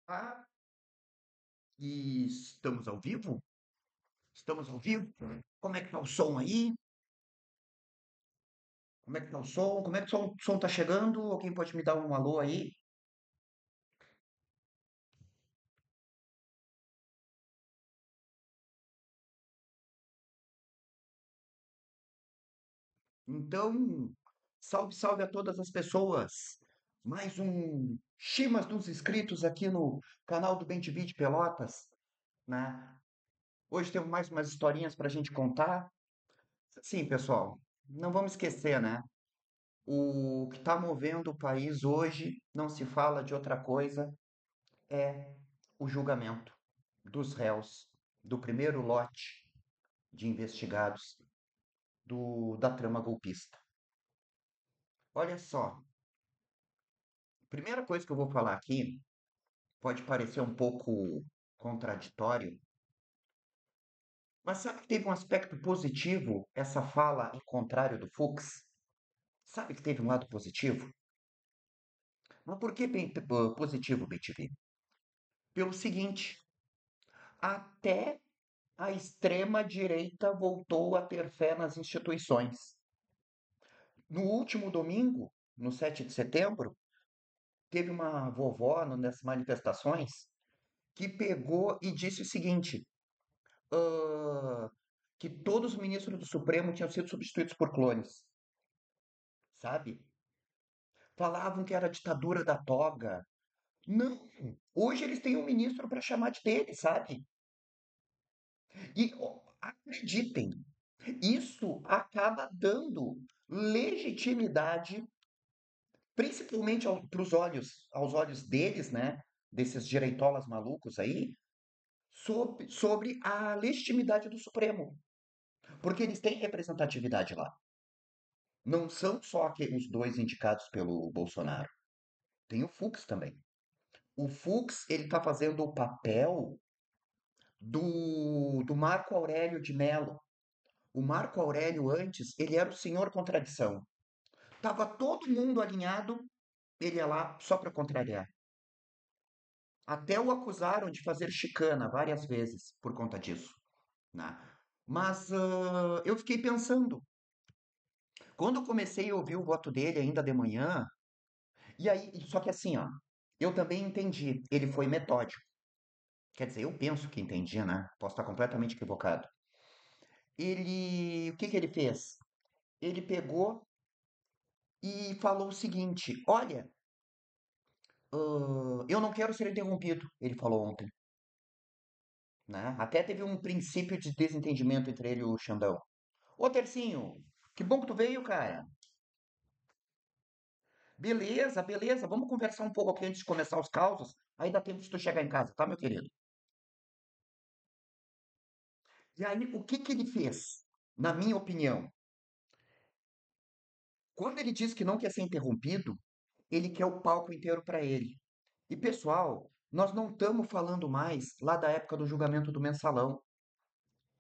Ah, e estamos ao vivo? Estamos ao vivo? Como é que tá o som aí? Como é que tá o som? Como é que o som tá chegando? Alguém pode me dar um alô aí? Então, salve, salve a todas as pessoas. Mais um Chimas dos inscritos aqui no canal do Bem TV de Pelotas, né? Hoje temos mais umas historinhas para a gente contar. Sim, pessoal, não vamos esquecer, né? O que está movendo o país hoje não se fala de outra coisa, é o julgamento dos réus do primeiro lote de investigados da trama golpista. Olha só, primeira coisa que eu vou falar aqui pode parecer um pouco contraditório, mas sabe que teve um aspecto positivo essa fala em contrário do Fux? Sabe que teve um lado positivo? Mas por que bem, positivo, BTV? Pelo seguinte, até a extrema-direita voltou a ter fé nas instituições. No último domingo, no 7 de setembro, teve uma vovó nessas manifestações que pegou e disse o seguinte: ah, que todos os ministros do Supremo tinham sido substituídos por clones, sabe? Falavam que era a ditadura da toga. Não, hoje eles têm um ministro para chamar de dele, sabe? E ó, acreditem, isso acaba dando legitimidade principalmente pros olhos, aos olhos deles, né, desses direitolas malucos aí, sobre a legitimidade do Supremo, porque eles têm representatividade lá. Não são só os dois indicados pelo Bolsonaro, tem o Fux também. O Fux, ele está fazendo o papel do Marco Aurélio de Mello. O Marco Aurélio antes, ele era o senhor contradição. Tava todo mundo alinhado, ele ia lá só para contrariar. Até o acusaram de fazer chicana várias vezes por conta disso, né? Mas eu fiquei pensando, quando eu comecei a ouvir o voto dele ainda de manhã, e aí, só que assim, ó, eu também entendi, ele foi metódico. Quer dizer, eu penso que entendi, né? Posso estar completamente equivocado. O que que ele fez? Ele pegou e falou o seguinte: olha, eu não quero ser interrompido, ele falou ontem, né? Até teve um princípio de desentendimento entre ele e o Xandão. Ô, Tercinho, que bom que tu veio, cara. Beleza, beleza. Vamos conversar um pouco aqui antes de começar os causos. Aí dá tempo de tu chegar em casa, tá, meu querido? E aí, o que que ele fez? Na minha opinião, quando ele diz que não quer ser interrompido, ele quer o palco inteiro para ele. E, pessoal, nós não estamos falando mais lá da época do julgamento do Mensalão,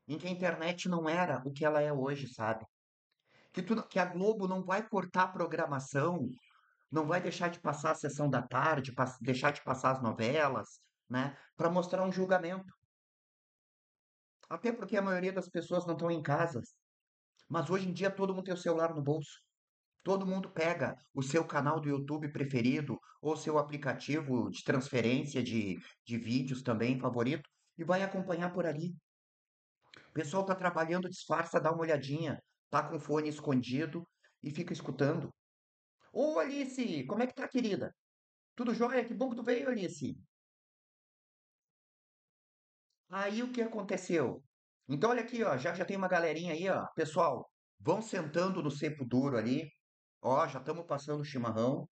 em que a internet não era o que ela é hoje, sabe? Que a Globo não vai cortar a programação, não vai deixar de passar a sessão da tarde, deixar de passar as novelas, né, para mostrar um julgamento. Até porque a maioria das pessoas não estão em casa. Mas hoje em dia todo mundo tem o celular no bolso. Todo mundo pega o seu canal do YouTube preferido ou seu aplicativo de transferência de vídeos também favorito e vai acompanhar por ali. O pessoal tá trabalhando, disfarça, dá uma olhadinha, tá com o fone escondido e fica escutando. Ô Alice, como é que tá, querida? Tudo jóia? Que bom que tu veio, Alice. Aí o que aconteceu? Então, olha aqui, ó, já tem uma galerinha aí, ó. Pessoal, vão sentando no cepo duro ali. Ó, já estamos passando o chimarrão.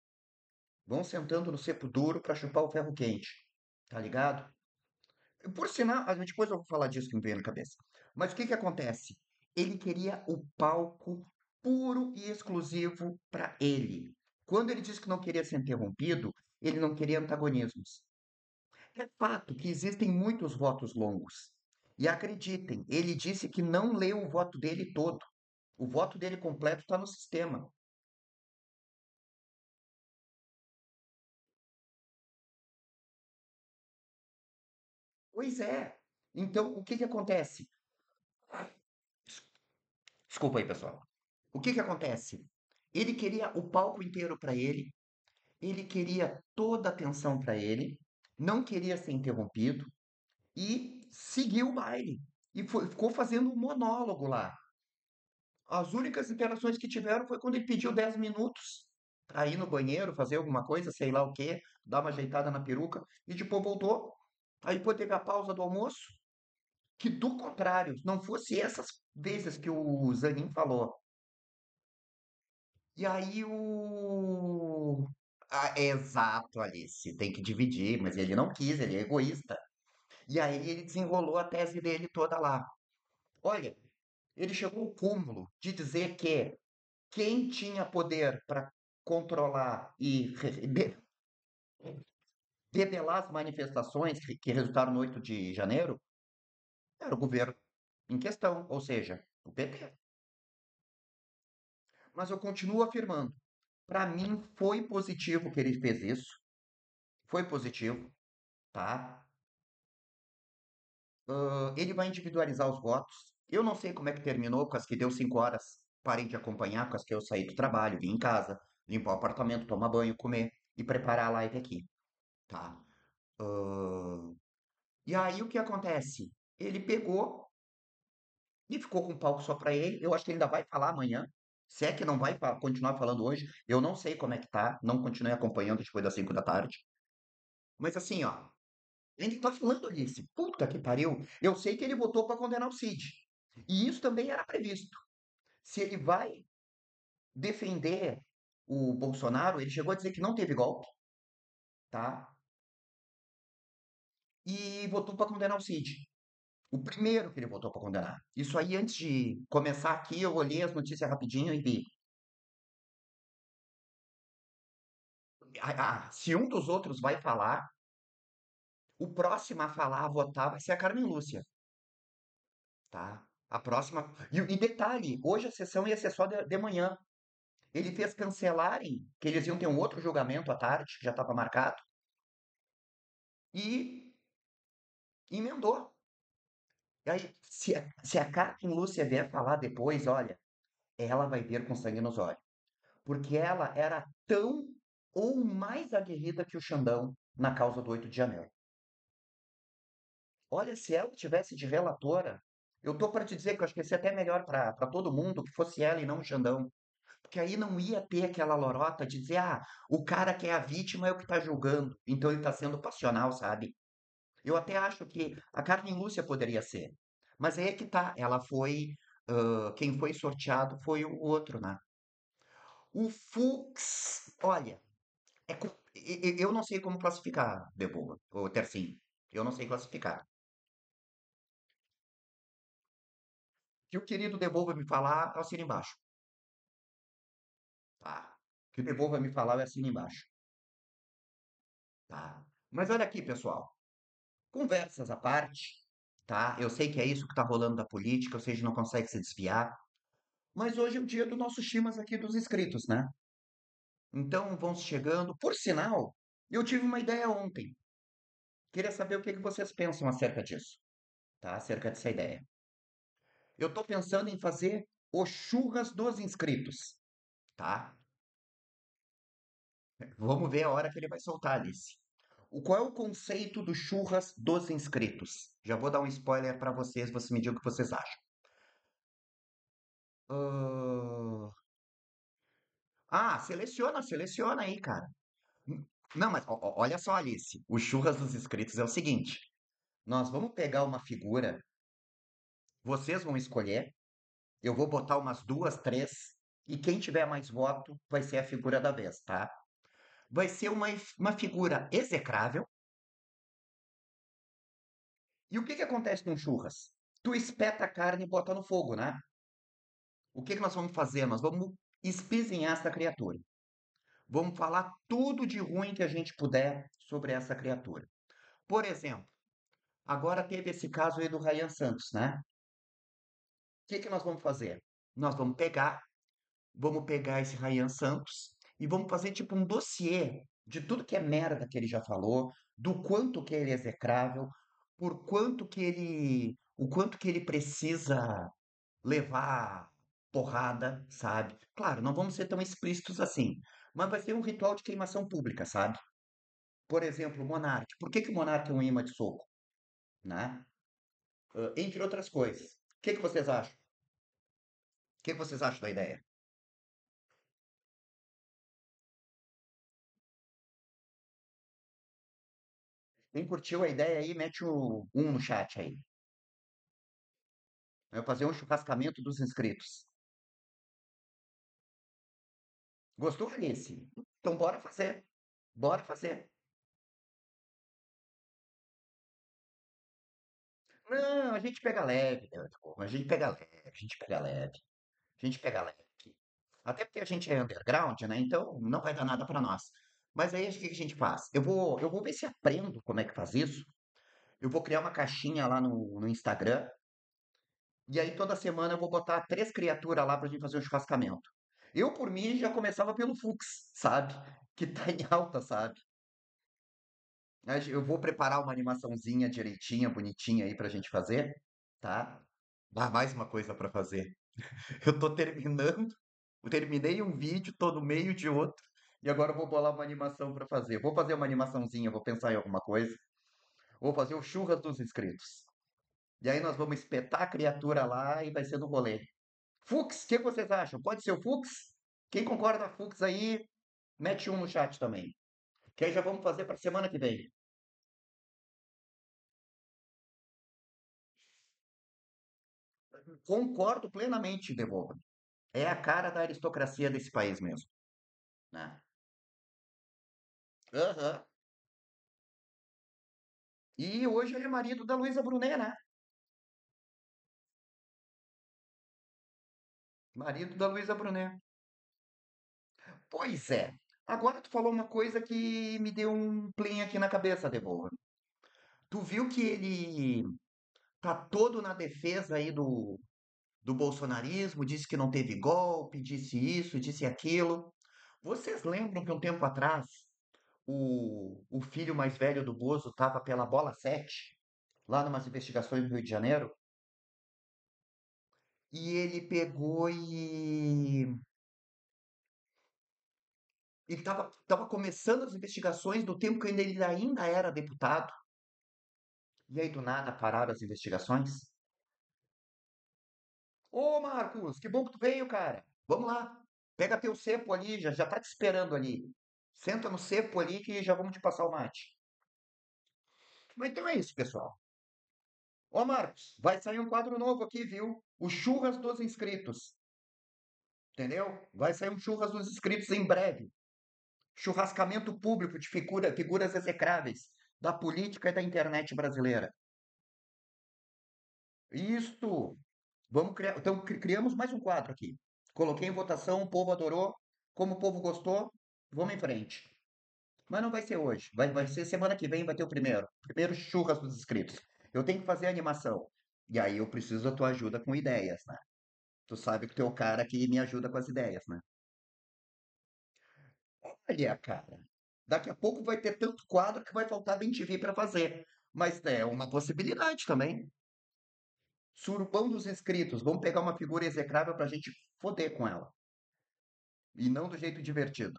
Vão sentando no cepo duro para chupar o ferro quente. Tá ligado? Por sinal, depois eu vou falar disso que me veio na cabeça. Mas o que que acontece? Ele queria o palco puro e exclusivo para ele. Quando ele disse que não queria ser interrompido, ele não queria antagonismos. É fato que existem muitos votos longos. E acreditem, ele disse que não leu o voto dele todo. O voto dele completo está no sistema. Pois é. Então, o que que acontece? Desculpa aí, pessoal. O que que acontece? Ele queria o palco inteiro para ele queria toda a atenção para ele, não queria ser interrompido e seguiu o baile. E ficou fazendo um monólogo lá. As únicas interações que tiveram foi quando ele pediu 10 minutos para ir no banheiro, fazer alguma coisa, sei lá o quê, dar uma ajeitada na peruca, e depois voltou. Aí depois teve a pausa do almoço, que do contrário, não fosse essas vezes que o Zanin falou. E aí o. Ah, exato, Alice, tem que dividir, mas ele não quis, ele é egoísta. E aí ele desenrolou a tese dele toda lá. Olha, ele chegou ao cúmulo de dizer que quem tinha poder para controlar e debelar as manifestações que resultaram no 8 de janeiro era o governo em questão, ou seja, o PT. Mas eu continuo afirmando, para mim foi positivo que ele fez isso, foi positivo, tá? Ele vai individualizar os votos. Eu não sei como é que terminou, com as que deu 5 horas, parei de acompanhar, com as que eu saí do trabalho, vim em casa, limpar o apartamento, tomar banho, comer e preparar a live aqui, tá? Ah, e aí o que acontece? Ele pegou e ficou com o palco só para ele. Eu acho que ele ainda vai falar amanhã. Se é que não vai continuar falando hoje, eu não sei como é que tá, não continuei acompanhando depois das 5 da tarde. Mas assim, ó, ele tá falando Alice, puta que pariu. Eu sei que ele votou para condenar o Cid. E isso também era previsto. Se ele vai defender o Bolsonaro, ele chegou a dizer que não teve golpe, tá? E votou para condenar o Cid. O primeiro que ele votou para condenar. Isso aí, antes de começar aqui, eu olhei as notícias rapidinho e vi. Se um dos outros vai falar, o próximo a falar, a votar, vai ser a Carmen Lúcia, tá? A próxima. E detalhe, hoje a sessão ia ser só de manhã. Ele fez cancelarem, que eles iam ter um outro julgamento à tarde, que já estava marcado, e emendou. E aí, se a Carmen Lúcia vier falar depois, olha, ela vai ver com sangue nos olhos. Porque ela era tão ou mais aguerrida que o Xandão na causa do 8 de janeiro. Olha, se ela tivesse de relatora, eu tô para te dizer que eu acho que ia ser até melhor para todo mundo que fosse ela e não o Xandão. Porque aí não ia ter aquela lorota de dizer, o cara que é a vítima é o que tá julgando, então ele tá sendo passional, sabe? Eu até acho que a Carmen Lúcia poderia ser. Mas aí é que tá, ela foi, quem foi sorteado foi o outro, né? O Fux, olha, eu não sei como classificar, Deboa, ou Tercinho. Eu não sei classificar. Que o querido Deboa me falar, eu assino embaixo. Tá? Que o Deboa me falar, eu assino embaixo. Tá? Mas olha aqui, pessoal. Conversas à parte, tá? Eu sei que é isso que tá rolando da política, eu sei que não consegue se desviar. Mas hoje é o dia do nosso Chimas aqui dos inscritos, né? Então vão chegando. Por sinal, eu tive uma ideia ontem. Queria saber o que que vocês pensam acerca disso, tá? Acerca dessa ideia. Eu tô pensando em fazer o churras dos inscritos, tá? Vamos ver a hora que ele vai soltar, Alice. Qual é o conceito do churras dos inscritos? Já vou dar um spoiler para vocês me digam o que vocês acham. Ah, seleciona aí, cara. Não, mas olha só, Alice. O churras dos inscritos é o seguinte: nós vamos pegar uma figura, vocês vão escolher, eu vou botar umas duas, três, e quem tiver mais voto vai ser a figura da vez, tá? Vai ser uma figura execrável. E o que que acontece com churras? Tu espeta a carne e bota no fogo, né? O que que nós vamos fazer? Nós vamos espezinhar essa criatura. Vamos falar tudo de ruim que a gente puder sobre essa criatura. Por exemplo, agora teve esse caso aí do Ryan Santos, né? O que que nós vamos fazer? Nós vamos pegar esse Ryan Santos e vamos fazer tipo um dossiê de tudo que é merda que ele já falou, do quanto que ele é execrável, o quanto que ele precisa levar porrada, sabe? Claro, não vamos ser tão explícitos assim, mas vai ser um ritual de queimação pública, sabe? Por exemplo, o Monark. Por que que o Monark é um imã de soco, né? Entre outras coisas. O que que vocês acham? O que que vocês acham da ideia? Quem curtiu a ideia aí, mete o um no chat aí. Eu vou fazer um churrascamento dos inscritos. Gostou, Alice? Então bora fazer. Bora fazer. Não, a gente pega leve, né? A gente pega leve, a gente pega leve, a gente pega leve aqui. Até porque a gente é underground, né? Então não vai dar nada pra nós. Mas aí o que que a gente faz? Eu vou ver se aprendo como é que faz isso. Eu vou criar uma caixinha lá no Instagram. E aí toda semana eu vou botar três criaturas lá pra gente fazer um churrascamento. Eu, por mim, já começava pelo Fux, sabe? Que tá em alta, sabe? Eu vou preparar uma animaçãozinha direitinha, bonitinha aí pra gente fazer, tá? Dá mais uma coisa pra fazer. Eu tô terminando, eu terminei um vídeo, tô no meio de outro, e agora eu vou bolar uma animação pra fazer. Vou fazer uma animaçãozinha, vou pensar em alguma coisa. Vou fazer o churras dos inscritos. E aí nós vamos espetar a criatura lá e vai ser no rolê. Fux, o que vocês acham? Pode ser o Fux? Quem concorda Fux aí, mete um no chat também. Que aí já vamos fazer pra semana que vem. Concordo plenamente, Devolva. É a cara da aristocracia desse país mesmo, né? Aham. E hoje ele é marido da Luísa Brunet, né? Marido da Luísa Brunet. Pois é. Agora tu falou uma coisa que me deu um plim aqui na cabeça, Devolva. Tu viu que ele tá todo na defesa aí do bolsonarismo, disse que não teve golpe, disse isso, disse aquilo. Vocês lembram que um tempo atrás o filho mais velho do Bozo estava pela bola 7 lá numas investigações no Rio de Janeiro? E ele pegou e ele estava começando as investigações do tempo que ele ainda era deputado. E aí, do nada, pararam as investigações. Ô, Marcos, que bom que tu veio, cara. Vamos lá. Pega teu cepo ali, já tá te esperando ali. Senta no cepo ali que já vamos te passar o mate. Mas então é isso, pessoal. Ô, Marcos, vai sair um quadro novo aqui, viu? O Churras dos Inscritos. Entendeu? Vai sair um Churras dos Inscritos em breve. Churrascamento público de figuras execráveis da política e da internet brasileira. Isso! Vamos criar. Então, criamos mais um quadro aqui. Coloquei em votação, o povo adorou. Como o povo gostou, vamos em frente. Mas não vai ser hoje. Vai ser semana que vem, vai ter o primeiro. Primeiro churras dos inscritos. Eu tenho que fazer a animação. E aí eu preciso da tua ajuda com ideias, né? Tu sabe que tu é o cara que me ajuda com as ideias, né? Olha, cara. Daqui a pouco vai ter tanto quadro que vai faltar bem TV para fazer. Mas é uma possibilidade também. Surubão dos inscritos. Vamos pegar uma figura execrável pra gente foder com ela. E não do jeito divertido.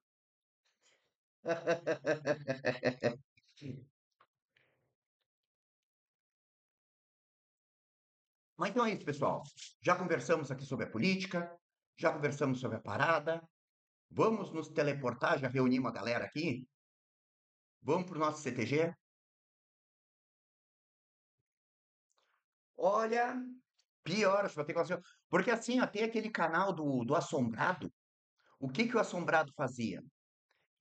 Mas então é isso, pessoal. Já conversamos aqui sobre a política, já conversamos sobre a parada. Vamos nos teleportar, já reunimos a galera aqui. Vamos para o nosso CTG. Olha, pior, acho que vai ter que fazer. Porque assim, ó, tem aquele canal do Assombrado. O que que o Assombrado fazia?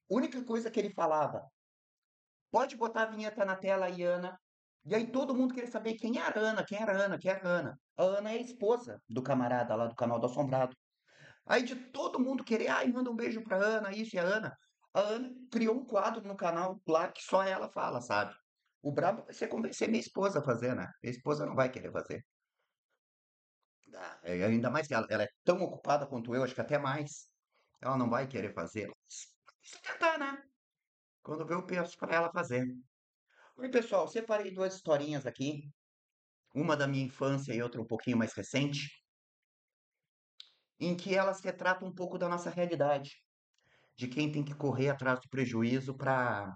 Única coisa que ele falava, pode botar a vinheta na tela aí, Ana. E aí todo mundo queria saber quem era a Ana, quem era a Ana, quem era a Ana. A Ana é a esposa do camarada lá do canal do Assombrado. Aí de todo mundo querer, ai, manda um beijo pra Ana, isso e a Ana. A Ana criou um quadro no canal lá que só ela fala, sabe? O brabo vai ser convencer minha esposa a fazer, né? Minha esposa não vai querer fazer. Ainda mais que ela é tão ocupada quanto eu, acho que até mais. Ela não vai querer fazer. Mas, se tentar, né? Quando vê, eu penso pra ela fazer. Oi, pessoal, separei duas historinhas aqui, uma da minha infância e outra um pouquinho mais recente, em que elas retratam um pouco da nossa realidade, de quem tem que correr atrás do prejuízo para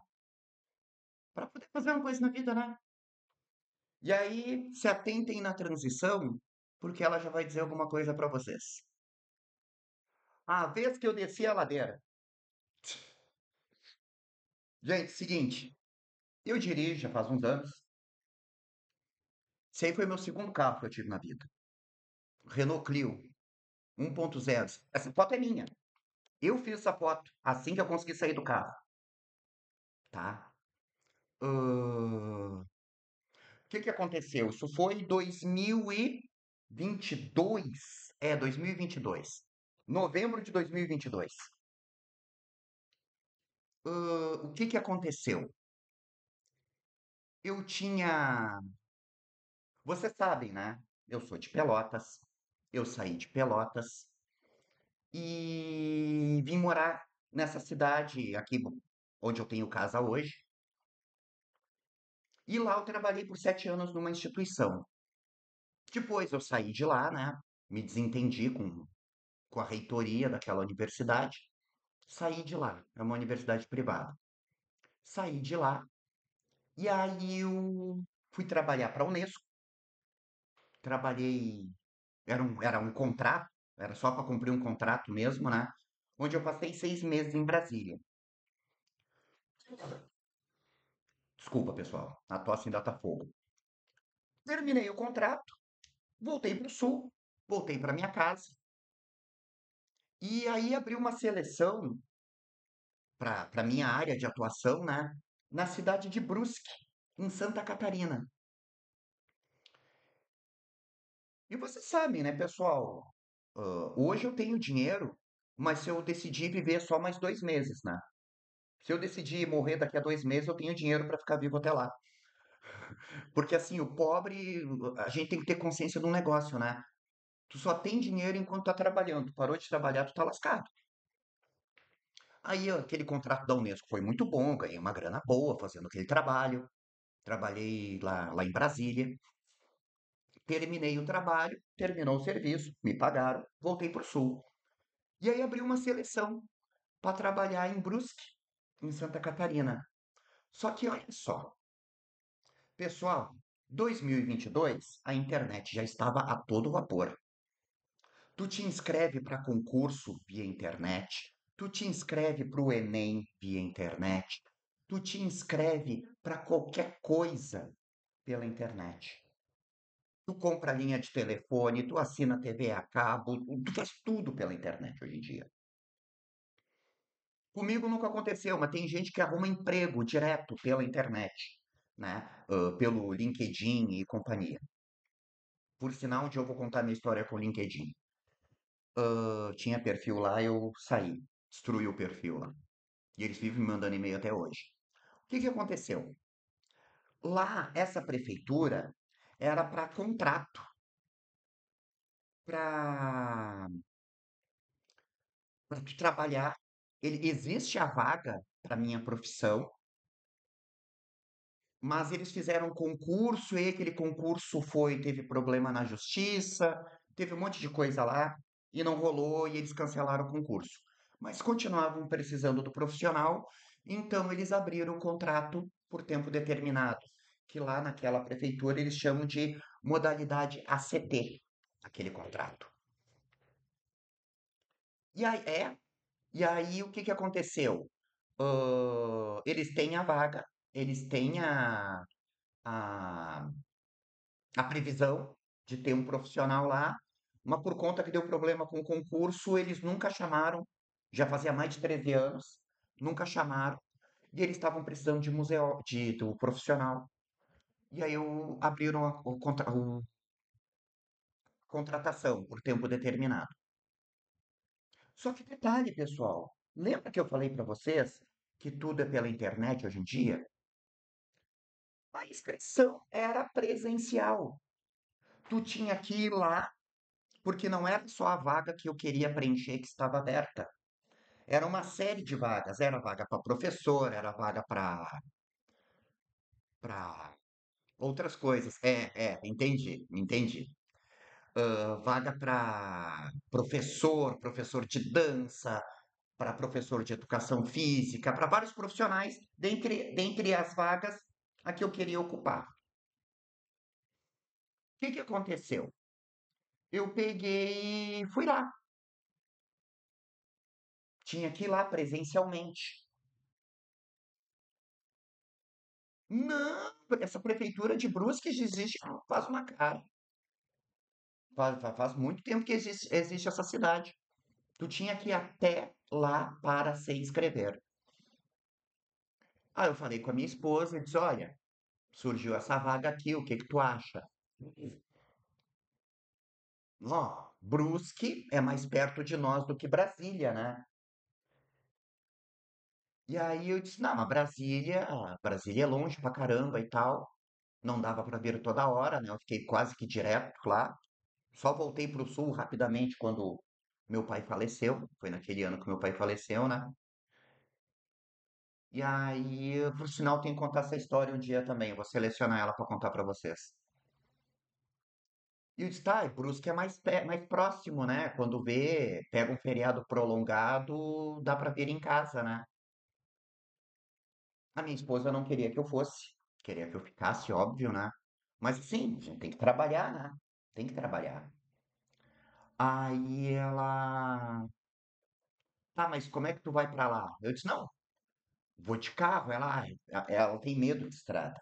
poder fazer uma coisa na vida, né? E aí, se atentem na transição, porque ela já vai dizer alguma coisa para vocês. A vez que eu desci a ladeira. Gente, seguinte, eu dirijo já faz uns anos. Esse aí foi meu segundo carro que eu tive na vida. Renault Clio 1.0. Essa foto é minha. Eu fiz essa foto assim que eu consegui sair do carro, tá? O que que aconteceu? Isso foi 2022. É, 2022. Novembro de 2022. O que que aconteceu? Eu tinha. Vocês sabem, né? Eu sou de Pelotas. Eu saí de Pelotas e vim morar nessa cidade aqui onde eu tenho casa hoje. E lá eu trabalhei por 7 anos numa instituição. Depois eu saí de lá, né? Me desentendi com a reitoria daquela universidade. Saí de lá. É uma universidade privada. Saí de lá e aí eu fui trabalhar para a Unesco. Trabalhei, era um contrato, era só para cumprir um contrato mesmo, né? Onde eu passei 6 meses em Brasília. Desculpa, pessoal, a tosse ainda tá fogo. Terminei o contrato, voltei para o sul, voltei para minha casa. E aí abri uma seleção para minha área de atuação, né? Na cidade de Brusque, em Santa Catarina. E você sabe, né, pessoal? Hoje eu tenho dinheiro, mas se eu decidir viver só mais 2 meses, né? Se eu decidir morrer daqui a 2 meses, eu tenho dinheiro para ficar vivo até lá. Porque assim, o pobre, a gente tem que ter consciência de um negócio, né? Tu só tem dinheiro enquanto tá trabalhando. Parou de trabalhar, tu tá lascado. Aí aquele contrato da Unesco foi muito bom, ganhei uma grana boa fazendo aquele trabalho. Trabalhei lá em Brasília. Terminei o trabalho, terminou o serviço, me pagaram, voltei para o sul. E aí abri uma seleção para trabalhar em Brusque, em Santa Catarina. Só que olha só, pessoal, 2022 a internet já estava a todo vapor. Tu te inscreve para concurso via internet, tu te inscreve para o Enem via internet, tu te inscreve para qualquer coisa pela internet. Tu compra linha de telefone, tu assina TV a cabo, tu faz tudo pela internet hoje em dia. Comigo nunca aconteceu, mas tem gente que arruma emprego direto pela internet, né? Pelo LinkedIn e companhia. Por sinal, um dia eu vou contar minha história com o LinkedIn. Tinha perfil lá, eu saí, destruí o perfil lá. E eles vivem me mandando e-mail até hoje. O que que aconteceu? Lá, essa prefeitura era para contrato, para tu trabalhar. Existe a vaga para minha profissão, mas eles fizeram um concurso e aquele concurso teve problema na justiça, teve um monte de coisa lá e não rolou e eles cancelaram o concurso. Mas continuavam precisando do profissional, então eles abriram o contrato por tempo determinado, que lá naquela prefeitura eles chamam de modalidade ACT, aquele contrato. E aí o que que aconteceu? Eles têm a vaga, eles têm a, a previsão de ter um profissional lá, mas por conta que deu problema com o concurso, eles nunca chamaram, já fazia mais de 13 anos, nunca chamaram, e eles estavam precisando de museu, do profissional. E aí abriram o contratação por tempo determinado. Só que detalhe, pessoal, lembra que eu falei para vocês que tudo é pela internet hoje em dia? A inscrição era presencial. Tu tinha que ir lá, porque não era só a vaga que eu queria preencher que estava aberta. Era uma série de vagas. Era vaga para professor, era vaga para para outras coisas. Entendi, entendi. Vaga para professor, professor de dança, para professor de educação física, para vários profissionais, dentre as vagas a que eu queria ocupar. O que que aconteceu? Eu peguei e fui lá. Tinha que ir lá presencialmente. Não, essa prefeitura de Brusque existe faz uma cara. Faz muito tempo que existe essa cidade. Tu tinha que ir até lá para se inscrever. Aí eu falei com a minha esposa e disse: Olha, surgiu essa vaga aqui, o que que tu acha? Ó, Brusque é mais perto de nós do que Brasília, né? E aí eu disse: Não, mas Brasília é longe pra caramba e tal. Não dava para vir toda hora, né? Eu fiquei quase que direto lá. Só voltei para o sul rapidamente quando meu pai faleceu. Foi naquele ano que meu pai faleceu, né? E aí, por sinal, tenho que contar essa história um dia também. Eu vou selecionar ela para contar para vocês. E o disse, tá, e Brusque é mais próximo, né? Quando vê, pega um feriado prolongado, dá para vir em casa, né? A minha esposa não queria que eu fosse. Queria que eu ficasse, óbvio, né? Mas sim, a gente tem que trabalhar, né? Tem que trabalhar. Aí ela. Tá, mas como é que tu vai pra lá? Eu disse, não, vou de carro. Ela tem medo de estrada,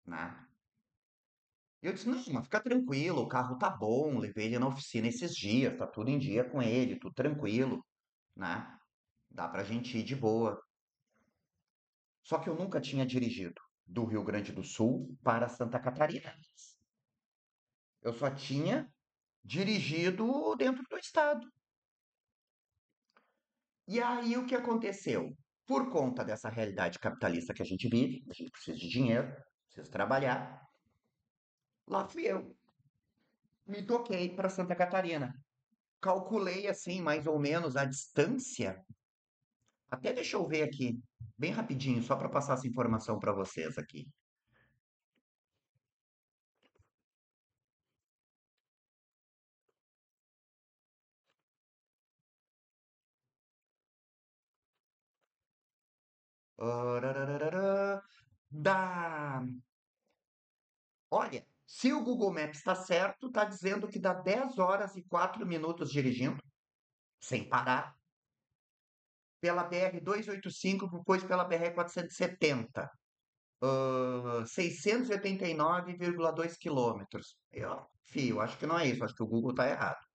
né? Eu disse, não, mas fica tranquilo, o carro tá bom, levei ele na oficina esses dias, tá tudo em dia com ele, tudo tranquilo, né? Dá pra gente ir de boa. Só que eu nunca tinha dirigido do Rio Grande do Sul para Santa Catarina. Eu só tinha dirigido dentro do estado. E aí o que aconteceu? Por conta dessa realidade capitalista que a gente vive, a gente precisa de dinheiro, precisa trabalhar. Lá fui eu, me toquei para Santa Catarina. Calculei assim, mais ou menos, a distância. Até deixa eu ver aqui, bem rapidinho, só para passar essa informação para vocês aqui. Ararararã. Dá. Olha, se o Google Maps está certo, está dizendo que dá 10 horas e 4 minutos dirigindo, sem parar, pela BR 285, depois pela BR 470. 689,2 quilômetros. Fio, acho que não é isso, acho que o Google tá errado.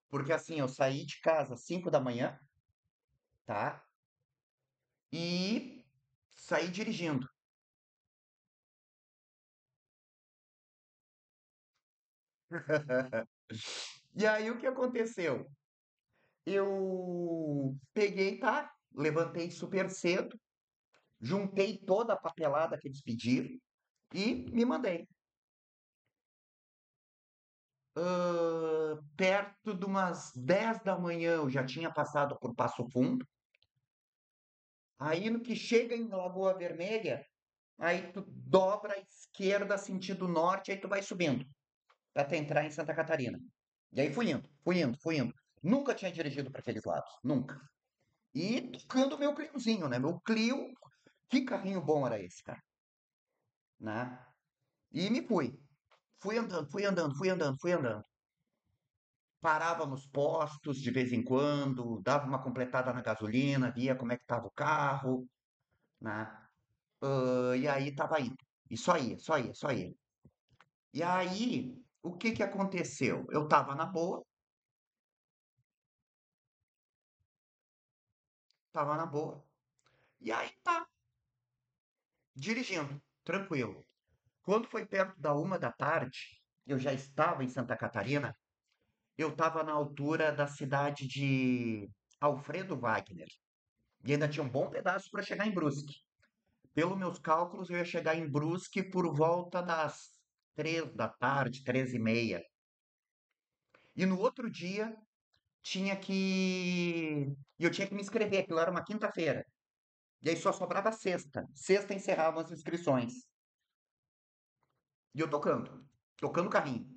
Porque assim, eu saí de casa às 5 da manhã, tá? E saí dirigindo. E aí o que aconteceu? Eu peguei, tá? Levantei super cedo, juntei toda a papelada que eles pediram e me mandei. Perto de umas 10 da manhã eu já tinha passado por Passo Fundo. Aí no que chega em Lagoa Vermelha, aí tu dobra à esquerda sentido norte, aí tu vai subindo até entrar em Santa Catarina. E aí fui indo, fui indo, fui indo. Nunca tinha dirigido para aqueles lados, nunca. E tocando o meu Cliozinho, né? Meu Clio, que carrinho bom era esse, cara, né? E me fui. Fui andando, fui andando, fui andando, fui andando. Parava nos postos de vez em quando, dava uma completada na gasolina, via como é que estava o carro, né? E aí tava indo. E só ia, só ia, só ia. E aí, o que que aconteceu? Eu tava na boa. E aí tá, dirigindo, tranquilo. Quando foi perto da 1 da tarde, eu já estava em Santa Catarina, eu estava na altura da cidade de Alfredo Wagner. E ainda tinha um bom pedaço para chegar em Brusque. Pelos meus cálculos, eu ia chegar em Brusque por volta das 3 da tarde, 3h30. E no outro dia, tinha que. E eu tinha que me inscrever, aquilo era uma quinta-feira. E aí só sobrava sexta. Sexta encerravam as inscrições. E eu tocando carrinho.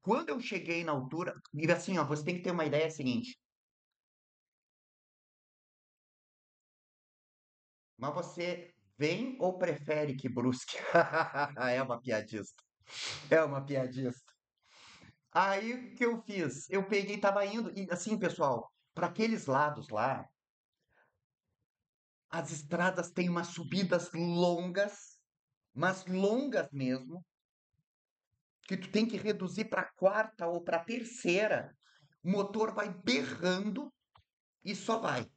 Quando eu cheguei na altura, e assim, ó, você tem que ter uma ideia seguinte. Mas você vem ou prefere que brusque? É uma piadista. É uma piadista. Aí o que eu fiz? Eu peguei, tava indo, e assim, pessoal, para aqueles lados lá, as estradas têm umas subidas longas, mas longas mesmo, que tu tem que reduzir para quarta ou para terceira. O motor vai berrando e só vai,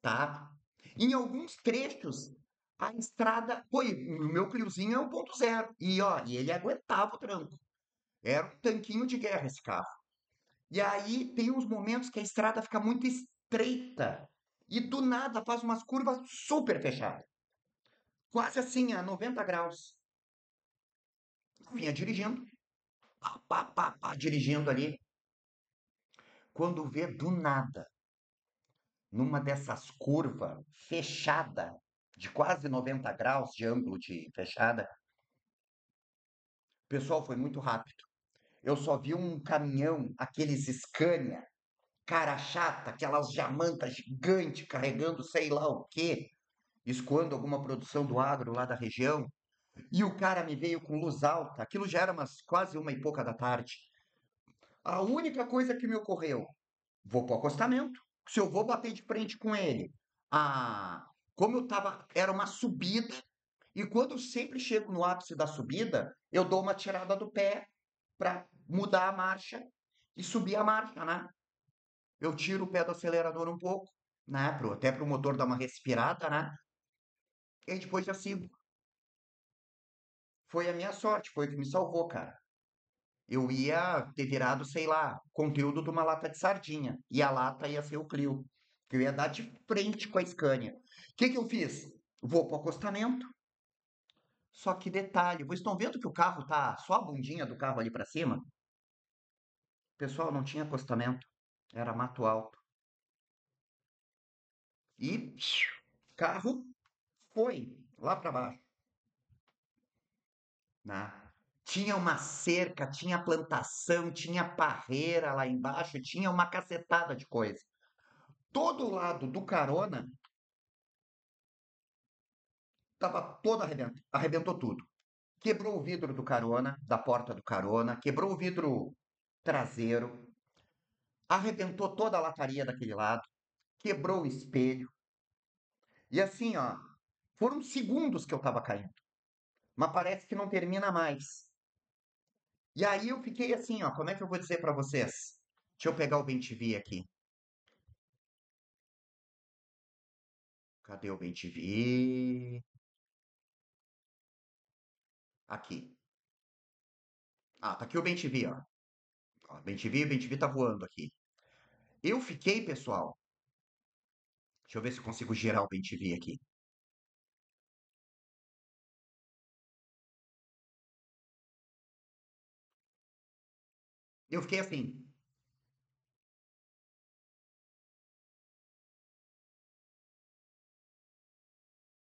tá? Em alguns trechos, a estrada, foi, o meu Cliozinho é 1.0 e ó, e ele aguentava o tranco. Era um tanquinho de guerra esse carro. E aí tem uns momentos que a estrada fica muito estreita e do nada faz umas curvas super fechadas, quase assim a 90 graus. Eu vinha dirigindo, pá, pá, pá, pá, dirigindo ali. Quando vê do nada, numa dessas curvas fechada, de quase 90 graus de ângulo de fechada, o pessoal foi muito rápido. Eu só vi um caminhão, aqueles Scania, cara chata, aquelas jamantas gigantes carregando sei lá o quê, escoando alguma produção do agro lá da região. E o cara me veio com luz alta, aquilo já era umas quase 1h pouca da tarde. A única coisa que me ocorreu, vou pro acostamento. Se eu vou bater de frente com ele, ah, como eu tava, era uma subida, e quando eu sempre chego no ápice da subida, eu dou uma tirada do pé para mudar a marcha e subir a marcha, né? Eu tiro o pé do acelerador um pouco, né? Até para o motor dar uma respirada, né? E aí depois já sigo. Foi a minha sorte, foi o que me salvou, cara. Eu ia ter virado, sei lá, conteúdo de uma lata de sardinha. E a lata ia ser o Clio. Que eu ia dar de frente com a Scania. O que que eu fiz? Vou pro acostamento. Só que detalhe, vocês estão vendo que o carro tá só a bundinha do carro ali para cima? Pessoal, não tinha acostamento. Era mato alto. E carro foi lá para baixo, né? Tinha uma cerca, tinha plantação, tinha parreira lá embaixo, tinha uma cacetada de coisa. Todo o lado do carona estava todo arrebentado, arrebentou tudo. Quebrou o vidro do carona, da porta do carona, quebrou o vidro traseiro, arrebentou toda a lataria daquele lado, quebrou o espelho. E assim, ó, foram segundos que eu estava caindo, mas parece que não termina mais. E aí eu fiquei assim, ó, como é que eu vou dizer para vocês? Deixa eu pegar o BenTV aqui. Cadê o BenTV? Aqui. Ah, tá aqui o BenTV, ó. Ó, BenTV, o BenTV tá voando aqui. Eu fiquei, pessoal. Deixa eu ver se eu consigo girar o BenTV aqui. Eu fiquei assim,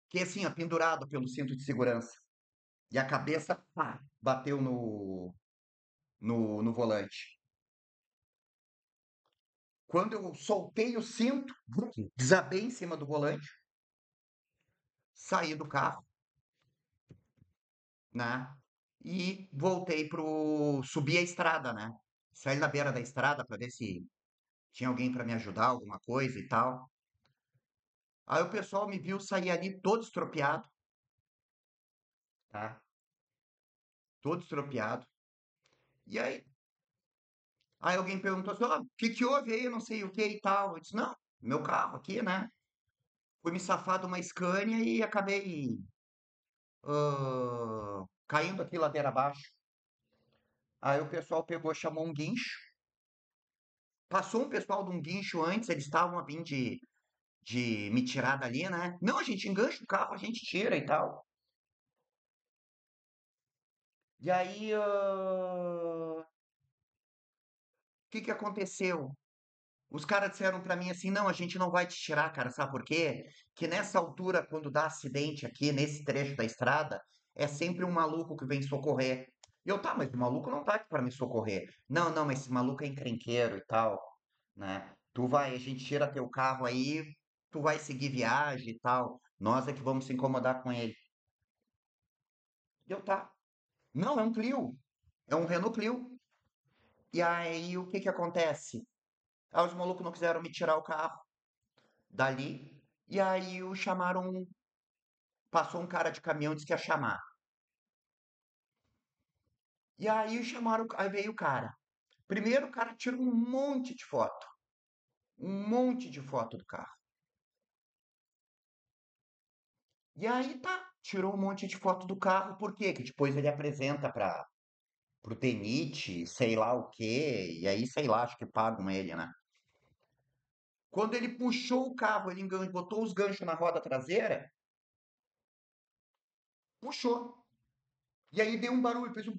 fiquei assim, ó, pendurado pelo cinto de segurança. E a cabeça, pá, bateu no volante. Quando eu soltei o cinto, desabei em cima do volante, saí do carro, né? E voltei subir a estrada, né? Saí na beira da estrada para ver se tinha alguém para me ajudar, alguma coisa e tal. Aí o pessoal me viu sair ali todo estropiado, tá? Todo estropiado. E aí alguém perguntou assim, ó, o que que houve aí, não sei o que e tal. Eu disse, não, meu carro aqui, né? Fui me safar de uma Scania e acabei caindo aqui ladeira abaixo. Aí o pessoal pegou, chamou um guincho. Passou um pessoal de um guincho antes, eles estavam a vir de me tirar dali, né? Não, a gente engancha o carro, a gente tira e tal. E aí, o que que aconteceu? Os caras disseram pra mim assim: não, a gente não vai te tirar, cara, sabe por quê? Que nessa altura, quando dá acidente aqui, nesse trecho da estrada, é sempre um maluco que vem socorrer. E eu, tá, mas o maluco não tá aqui pra me socorrer. Não, não, mas esse maluco é encrenqueiro e tal, né? Tu vai, a gente tira teu carro aí, tu vai seguir viagem e tal. Nós é que vamos se incomodar com ele. E eu, tá. Não, é um Clio. É um Renault Clio. E aí, o que que acontece? Aí os malucos não quiseram me tirar o carro dali. E aí o chamaram, passou um cara de caminhão, disse que ia chamar. E aí chamaram, aí veio o cara. Primeiro o cara tirou um monte de foto, um monte de foto do carro. E aí tá, tirou um monte de foto do carro, por quê? Que depois ele apresenta para pro DENIT, sei lá o quê, e aí sei lá, acho que pagam ele, né? Quando ele puxou o carro, ele botou os ganchos na roda traseira, puxou. E aí deu um barulho, fez um.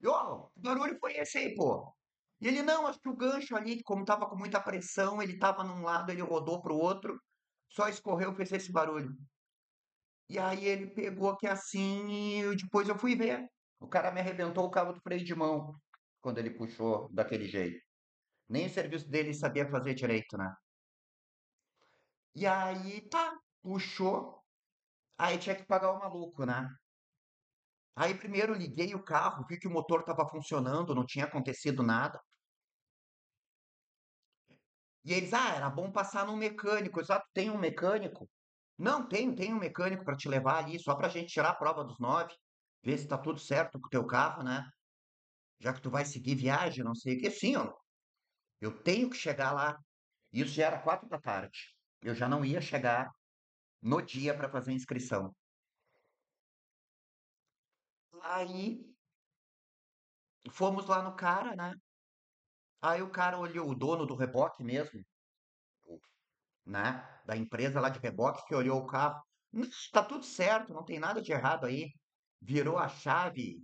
E, ó, que barulho foi esse aí, pô? E ele, não, acho que o gancho ali, como tava com muita pressão, ele tava num lado, ele rodou pro outro, só escorreu, fez esse barulho. E aí ele pegou aqui assim e depois eu fui ver. O cara me arrebentou o cabo do freio de mão quando ele puxou daquele jeito. Nem o serviço dele sabia fazer direito, né? E aí, tá, puxou, aí tinha que pagar o maluco, né? Aí primeiro liguei o carro, vi que o motor estava funcionando, não tinha acontecido nada. E eles, era bom passar num mecânico. Exato, tem um mecânico? Não, tem um mecânico para te levar ali, só pra gente tirar a prova dos 9, ver se tá tudo certo com o teu carro, né? Já que tu vai seguir viagem, não sei o que. Sim, eu tenho que chegar lá. Isso já era 4 da tarde. Eu já não ia chegar no dia para fazer a inscrição. Aí fomos lá no cara, né? Aí o cara olhou, o dono do reboque mesmo, né? Da empresa lá de reboque que olhou o carro. Tá tudo certo, não tem nada de errado aí. Virou a chave,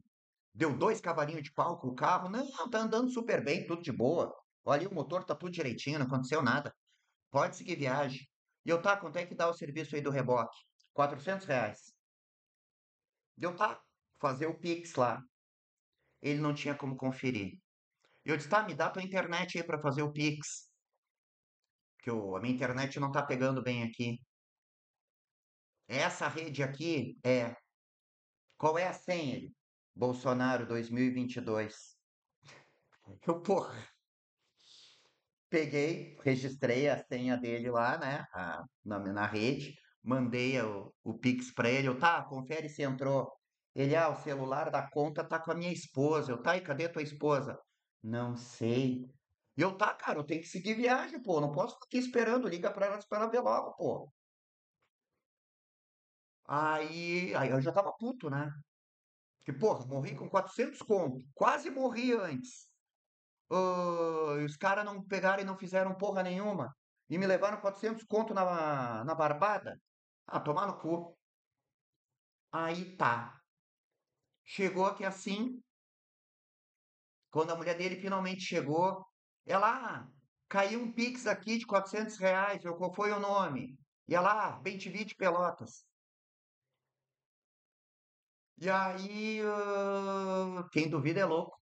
deu 2 cavalinhos de pau com o carro. Não, tá andando super bem, tudo de boa. Olha, o motor tá tudo direitinho, não aconteceu nada. Pode seguir viagem. E eu, tá, quanto é que dá o serviço aí do reboque? R$ 400. Deu, tá, fazer o Pix lá. Ele não tinha como conferir. Eu disse, tá, me dá tua internet aí pra fazer o Pix. Que a minha internet não tá pegando bem aqui. Essa rede aqui é. Qual é a senha? Ele? Bolsonaro 2022. Eu, porra, peguei, registrei a senha dele lá, né? Na rede, mandei o Pix pra ele. Eu, tá, confere se entrou. Ele, o celular da conta tá com a minha esposa. Eu, tá, e cadê tua esposa? Não sei. E eu, tá, cara, eu tenho que seguir viagem, pô. Não posso ficar aqui esperando. Liga pra ela ver logo, pô. Aí eu já tava puto, né? Porque, porra, morri com 400 conto. Quase morri antes. Os caras não pegaram e não fizeram porra nenhuma. E me levaram 400 conto na barbada. Tomar no cu. Aí tá. Chegou aqui assim, quando a mulher dele finalmente chegou, ela, caiu um Pix aqui de R$ 400. Eu, qual foi o nome? E ela, Bentivide Pelotas. E aí, quem duvida é louco.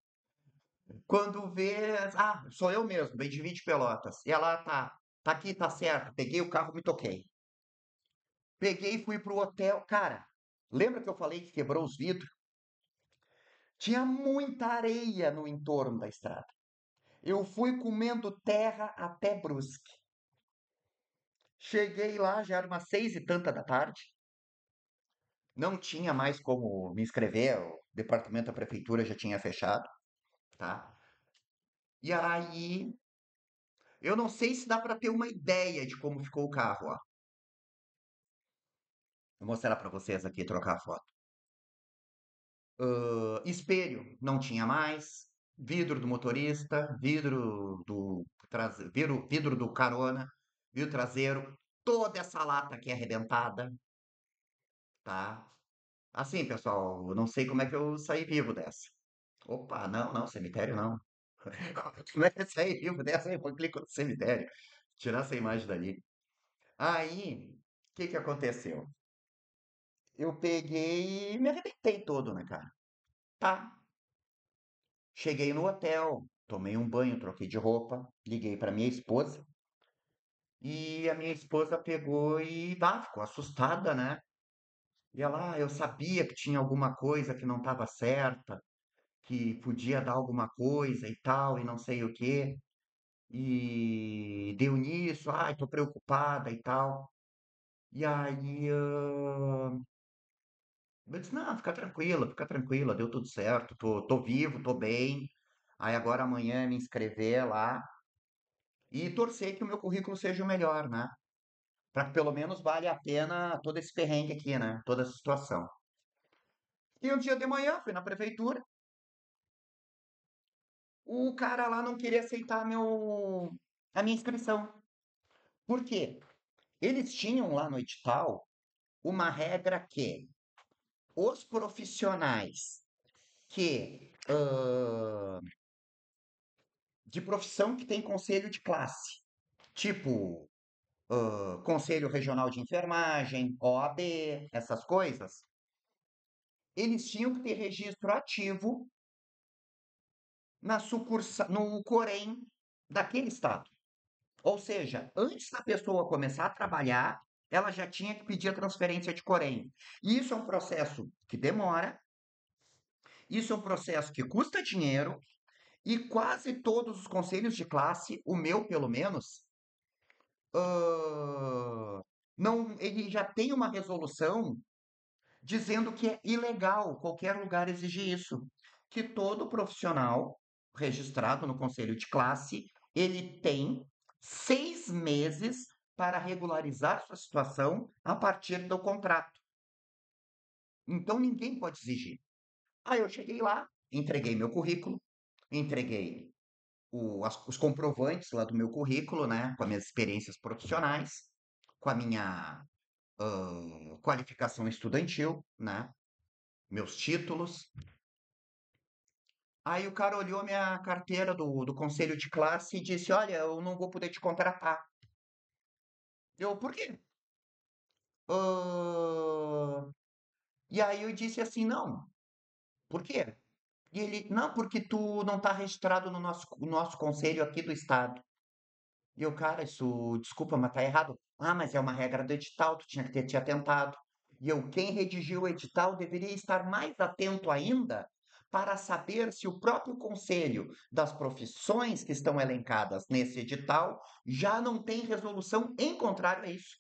Quando vê, sou eu mesmo, Bentivide Pelotas. E ela, tá aqui, tá certo. Peguei o carro, me toquei. Peguei e fui pro hotel. Cara, lembra que eu falei que quebrou os vidros? Tinha muita areia no entorno da estrada. Eu fui comendo terra até Brusque. Cheguei lá, já era umas 6 e tanta da tarde. Não tinha mais como me inscrever, o departamento da prefeitura já tinha fechado, tá? E aí, eu não sei se dá para ter uma ideia de como ficou o carro, ó. Vou mostrar para vocês aqui, trocar a foto. Espelho não tinha mais, vidro do motorista, vidro do carona, vidro traseiro, toda essa lata aqui arrebentada, tá? Assim, pessoal, eu não sei como é que eu saí vivo dessa. Opa, não, não, cemitério não. Como é que sair vivo dessa aí? Eu clico no cemitério. Tirar essa imagem dali. Aí, o que que aconteceu? Eu peguei e me arrebentei todo, né, cara? Tá. Cheguei no hotel, tomei um banho, troquei de roupa, liguei pra minha esposa e a minha esposa pegou e ficou assustada, né? E ela, eu sabia que tinha alguma coisa que não estava certa, que podia dar alguma coisa e tal, e não sei o quê. E deu nisso, ai, tô preocupada e tal. E aí, eu disse, não, fica tranquila, deu tudo certo, tô vivo, tô bem. Aí agora amanhã me inscrever lá e torcer que o meu currículo seja o melhor, né? Para que pelo menos vale a pena todo esse perrengue aqui, né? Toda essa situação. E um dia de manhã, fui na prefeitura, o cara lá não queria aceitar a minha inscrição. Por quê? Eles tinham lá no edital uma regra que os profissionais de profissão que tem conselho de classe, tipo Conselho Regional de Enfermagem, OAB, essas coisas, eles tinham que ter registro ativo no Corém daquele estado. Ou seja, antes da pessoa começar a trabalhar, ela já tinha que pedir a transferência de Corém. E isso é um processo que demora, isso é um processo que custa dinheiro, e quase todos os conselhos de classe, o meu pelo menos, não, ele já tem uma resolução dizendo que é ilegal qualquer lugar exigir isso, que todo profissional registrado no conselho de classe, ele tem 6 meses para regularizar sua situação a partir do contrato. Então ninguém pode exigir. Aí eu cheguei lá, entreguei meu currículo, entreguei os comprovantes lá do meu currículo, né, com as minhas experiências profissionais, com a minha qualificação estudantil, né, meus títulos. Aí o cara olhou minha carteira do conselho de classe e disse: Olha, eu não vou poder te contratar. Eu, por quê? "Ah", E aí eu disse assim: Não, por quê? E ele: Não, porque tu não está registrado no nosso conselho aqui do estado. E eu, cara, isso, desculpa, mas tá errado. Ah, mas é uma regra do edital, tu tinha que ter te atentado. E eu, quem redigiu o edital deveria estar mais atento ainda para saber se o próprio conselho das profissões que estão elencadas nesse edital já não tem resolução em contrário a isso.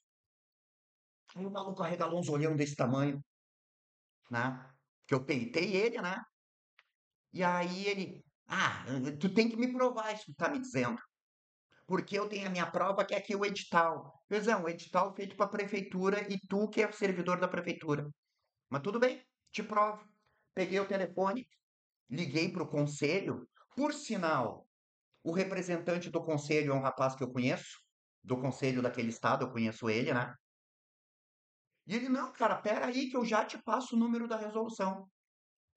Aí o maluco arregalou uns olhão desse tamanho, né? Que eu peitei ele, né? E aí ele, tu tem que me provar isso que tu tá me dizendo. Porque eu tenho a minha prova que é aqui o edital. Pois é, um edital feito para a prefeitura e tu que é o servidor da prefeitura. Mas tudo bem, te provo. Peguei o telefone, liguei para o conselho. Por sinal, o representante do conselho é um rapaz que eu conheço, do conselho daquele estado, eu conheço ele, né? E ele, não, cara, pera aí que eu já te passo o número da resolução.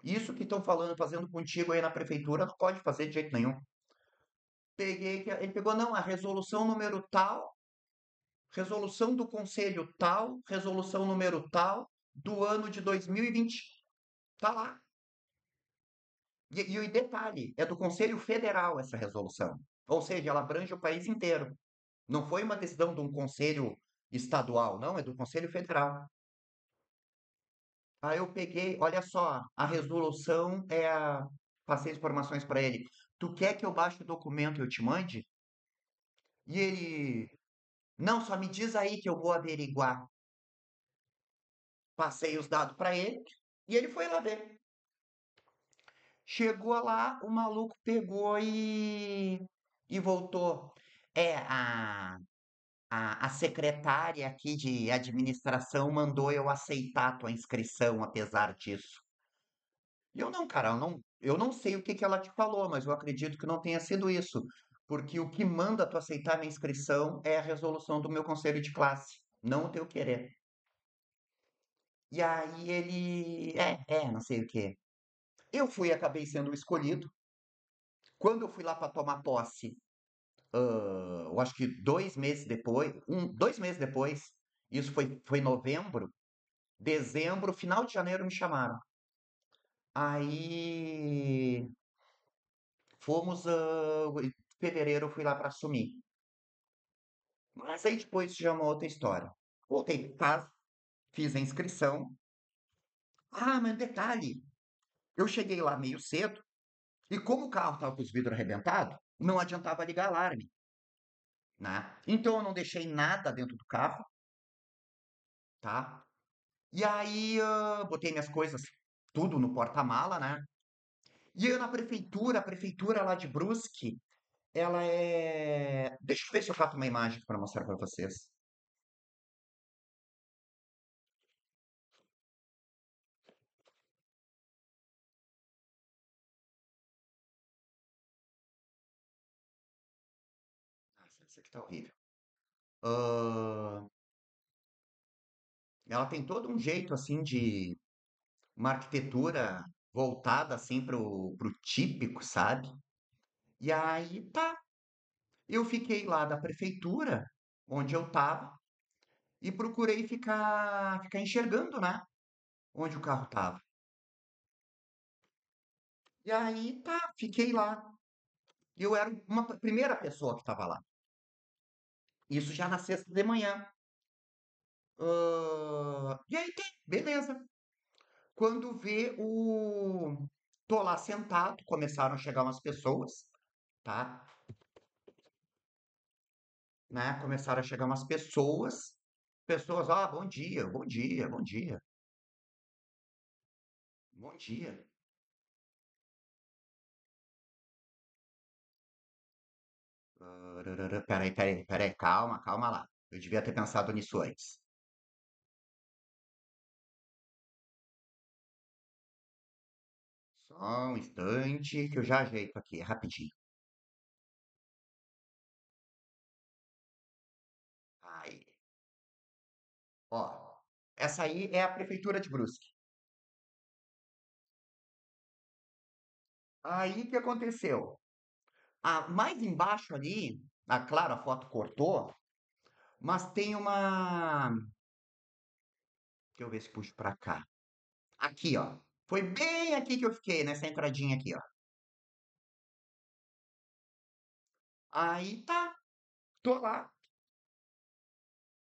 Isso que estão falando, fazendo contigo aí na prefeitura, não pode fazer de jeito nenhum. Ele pegou, não, a resolução número tal, resolução do conselho tal, resolução número tal, do ano de 2020. Tá lá. E o detalhe, é do Conselho Federal essa resolução. Ou seja, ela abrange o país inteiro. Não foi uma decisão de um conselho estadual, não, é do Conselho Federal. Aí eu peguei, olha só, a resolução é a. Passei as informações para ele. Tu quer que eu baixe o documento e eu te mande? E ele, não, só me diz aí que eu vou averiguar. Passei os dados para ele e ele foi lá ver. Chegou lá, o maluco pegou e voltou. É, a secretária aqui de administração mandou eu aceitar a tua inscrição, apesar disso. E eu não, cara, eu não sei o que que ela te falou, mas eu acredito que não tenha sido isso. Porque o que manda tu aceitar minha inscrição é a resolução do meu conselho de classe, não o teu querer. E aí ele, não sei o quê. Eu fui, acabei sendo o escolhido. Quando eu fui lá para tomar posse, eu acho que 2 meses depois, 2 meses depois, isso foi novembro, dezembro, final de janeiro me chamaram. Aí fomos, em fevereiro eu fui lá para assumir. Mas aí depois já é uma outra história. Voltei para casa, fiz a inscrição. Ah, mas detalhe, eu cheguei lá meio cedo e como o carro estava com os vidros arrebentados, não adiantava ligar alarme, né? Então eu não deixei nada dentro do carro, tá? E aí, botei minhas coisas tudo no porta-mala, né? E eu na prefeitura, a prefeitura lá de Brusque, ela é. Deixa eu ver se eu faço uma imagem para mostrar para vocês. Nossa, isso aqui tá horrível. Ah, ela tem todo um jeito assim de uma arquitetura voltada assim pro típico, sabe? E aí tá. Eu fiquei lá da prefeitura, onde eu tava, e procurei ficar enxergando, né? Onde o carro tava. E aí tá, fiquei lá. Eu era uma primeira pessoa que estava lá. Isso já na sexta de manhã. E aí tem, beleza. Quando vê o. Tô lá sentado, começaram a chegar umas pessoas, tá? Né? Começaram a chegar umas pessoas. Pessoas, ah, bom dia, bom dia, bom dia, bom dia. Peraí, calma, calma lá. Eu devia ter pensado nisso antes. Só um instante que eu já ajeito aqui, rapidinho. Aí, ó. Essa aí é a prefeitura de Brusque. Aí o que aconteceu? Mais embaixo ali, claro, a foto cortou, mas tem uma. Deixa eu ver se puxo pra cá. Aqui, ó. Foi bem aqui que eu fiquei, nessa entradinha aqui, ó. Aí tá, tô lá.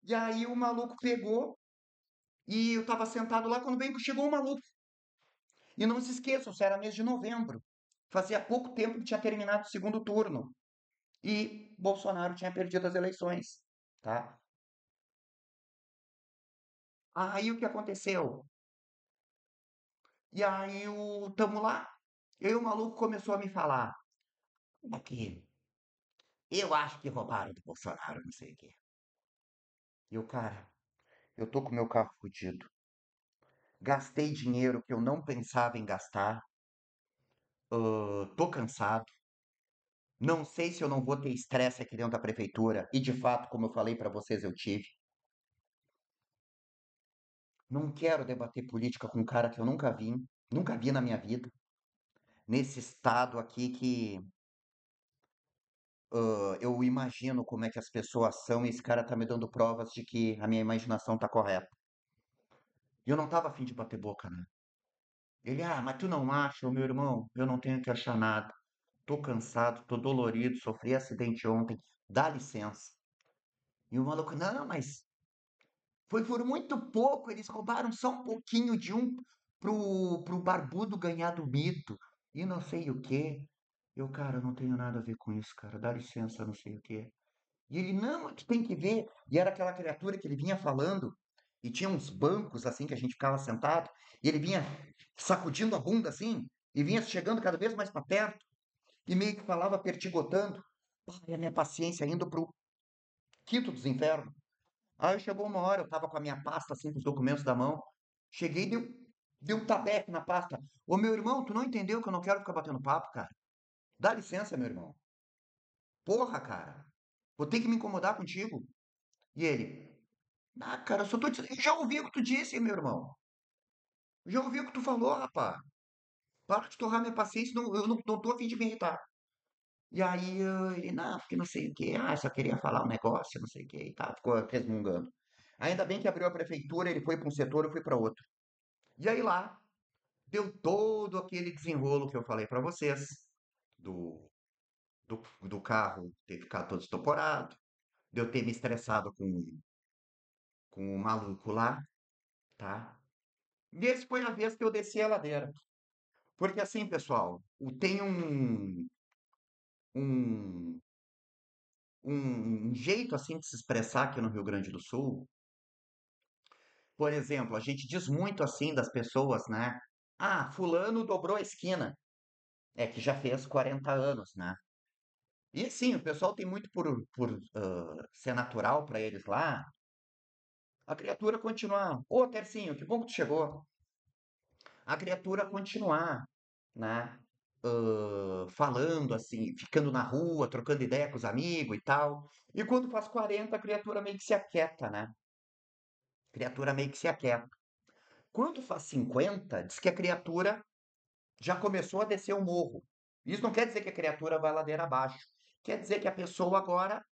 E aí o maluco pegou e eu tava sentado lá quando veio, chegou o maluco. E não se esqueçam, isso era mês de novembro. Fazia pouco tempo que tinha terminado o segundo turno. E Bolsonaro tinha perdido as eleições, tá? Aí o que aconteceu? E aí tamo lá. E aí o maluco começou a me falar. Aqui, eu acho que roubaram do Bolsonaro, não sei o quê. E o cara, eu tô com meu carro fudido. Gastei dinheiro que eu não pensava em gastar. Tô cansado. Não sei se eu não vou ter estresse aqui dentro da prefeitura. E de fato, como eu falei pra vocês, eu tive. Não quero debater política com um cara que eu nunca vi na minha vida. Nesse estado aqui que eu imagino como é que as pessoas são e esse cara tá me dando provas de que a minha imaginação tá correta. E eu não tava afim de bater boca, né? Ele, mas tu não acha, ô meu irmão? Eu não tenho que achar nada. Tô cansado, tô dolorido, sofri acidente ontem. Dá licença. E o maluco, não, mas foi por muito pouco, eles roubaram só um pouquinho de um pro barbudo ganhar do mito. E não sei o quê. Eu, cara, não tenho nada a ver com isso, cara. Dá licença, não sei o quê. E ele, não, tu tem que ver. E era aquela criatura que ele vinha falando. E tinha uns bancos assim que a gente ficava sentado. E ele vinha sacudindo a bunda assim. E vinha chegando cada vez mais para perto. E meio que falava pertigotando. E a minha paciência indo pro quinto dos infernos. Aí chegou uma hora, eu tava com a minha pasta assim, com os documentos da mão. Cheguei e deu um tabefe na pasta. Ô meu irmão, tu não entendeu que eu não quero ficar batendo papo, cara? Dá licença, meu irmão. Porra, cara. Vou ter que me incomodar contigo. E ele, cara, eu só tô dizendo. Já ouvi o que tu disse, meu irmão. Já ouvi o que tu falou, rapaz. Para de torrar minha paciência, eu não tô a fim de me irritar. E aí ele, não, porque não sei o quê, só queria falar um negócio, não sei o quê, e tal, ficou resmungando. Ainda bem que abriu a prefeitura, ele foi para um setor, eu fui para outro. E aí lá, deu todo aquele desenrolo que eu falei para vocês, do, do carro ter ficado todo estoporado, de eu ter me estressado com o maluco lá, tá? E esse foi a vez que eu desci a ladeira. Porque assim, pessoal, tem um, um jeito assim de se expressar aqui no Rio Grande do Sul. Por exemplo, a gente diz muito assim das pessoas, né? Ah, fulano dobrou a esquina. É que já fez 40 anos, né? E sim, o pessoal tem muito por ser natural para eles lá. A criatura continuar. Ô, Tercinho, que bom que tu chegou. A criatura continuar, né? Falando assim, ficando na rua, trocando ideia com os amigos e tal. E quando faz 40, a criatura meio que se aquieta, né? A criatura meio que se aquieta. Quando faz 50, diz que a criatura já começou a descer o morro. Isso não quer dizer que a criatura vai ladeira abaixo. Quer dizer que a pessoa agora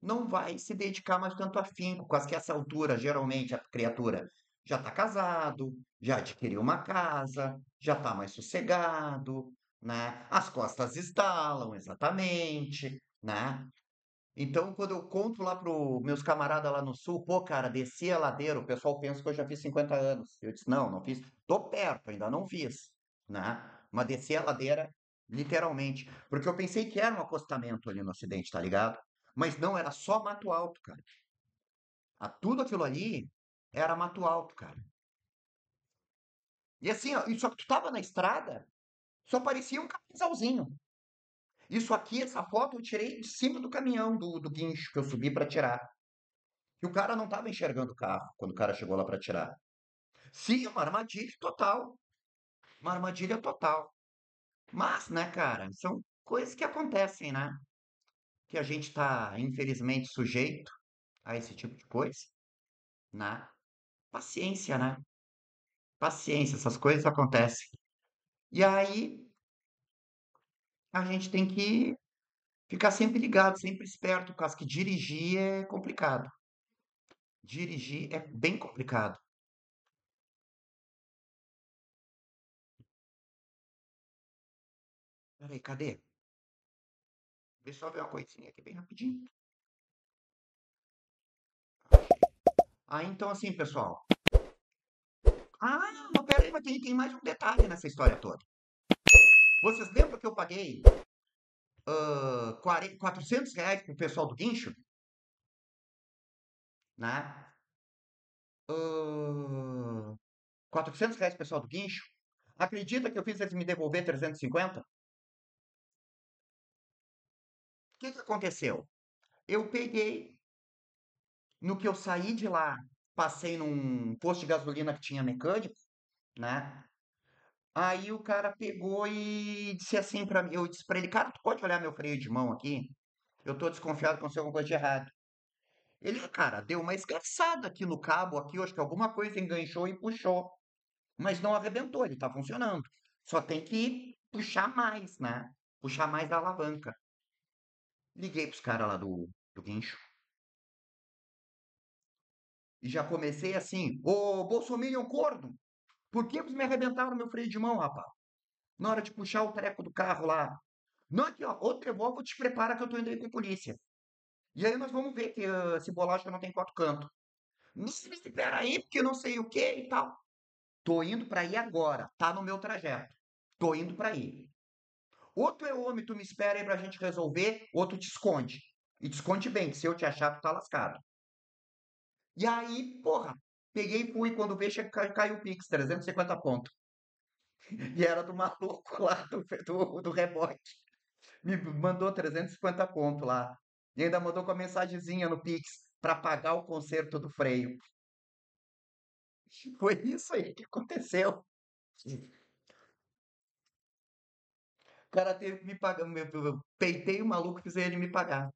não vai se dedicar mais tanto afinco, quase que essa altura, geralmente, a criatura já está casado, já adquiriu uma casa, já está mais sossegado, né? As costas estalam, exatamente, né? Então, quando eu conto lá pro meus camaradas lá no sul, pô, cara, desci a ladeira, o pessoal pensa que eu já fiz 50 anos. Eu disse, não, não fiz. Tô perto, ainda não fiz, né? Mas desci a ladeira, literalmente. Porque eu pensei que era um acostamento ali no acidente, tá ligado? Mas não, era só mato alto, cara. Tudo aquilo ali era mato alto, cara. E assim, ó, só que tu tava na estrada, só parecia um capisalzinho. Isso aqui, essa foto eu tirei de cima do caminhão, do guincho que eu subi pra tirar. E o cara não estava enxergando o carro quando o cara chegou lá para tirar. Sim, uma armadilha total. Uma armadilha total. Mas, né, cara, são coisas que acontecem, né? Que a gente está, infelizmente, sujeito a esse tipo de coisa, né? Paciência, né? Paciência, essas coisas acontecem. E aí, a gente tem que ficar sempre ligado, sempre esperto, por causa que dirigir é complicado. Dirigir é bem complicado. Peraí, cadê? Deixa eu só ver uma coisinha aqui bem rapidinho. Então assim, pessoal. Mas pera aí, mas tem mais um detalhe nessa história toda. Vocês lembram que eu paguei 400 reais pro pessoal do guincho? Né? Ah, 400 reais pro pessoal do guincho? Acredita que eu fiz eles me devolver 350? O que aconteceu? Eu peguei, no que eu saí de lá, passei num posto de gasolina que tinha mecânico, né? Aí o cara pegou e disse assim pra mim, eu disse pra ele, cara, tu pode olhar meu freio de mão aqui? Eu tô desconfiado que aconteceu alguma coisa de errado. Ele, cara, deu uma esgarçada aqui no cabo, aqui, eu acho que alguma coisa enganchou e puxou. Mas não arrebentou, ele tá funcionando. Só tem que puxar mais, né? Puxar mais da alavanca. Liguei pros caras lá do guincho. E já comecei assim, ô Bolsominion corno, por que vocês me arrebentaram meu freio de mão, rapaz? Na hora de puxar o treco do carro lá. Não, aqui, ó, outro revólver te prepara que eu tô indo aí com a polícia. E aí nós vamos ver que esse bolacha não tem quatro cantos. Não, espera aí, porque não sei o que e tal. Tô indo pra aí agora, tá no meu trajeto. Tô indo pra aí. Outro é homem, tu me espera aí pra gente resolver, outro te esconde. E te esconde bem, que se eu te achar, tu tá lascado. E aí, porra, peguei e fui, quando veio, caiu o Pix, 350 pontos. E era do maluco lá do rebote. Me mandou 350 pontos lá. E ainda mandou com a mensagenzinha no Pix pra pagar o conserto do freio. Foi isso aí que aconteceu. O cara teve que me pagar. Eu peitei o maluco e fiz ele me pagar.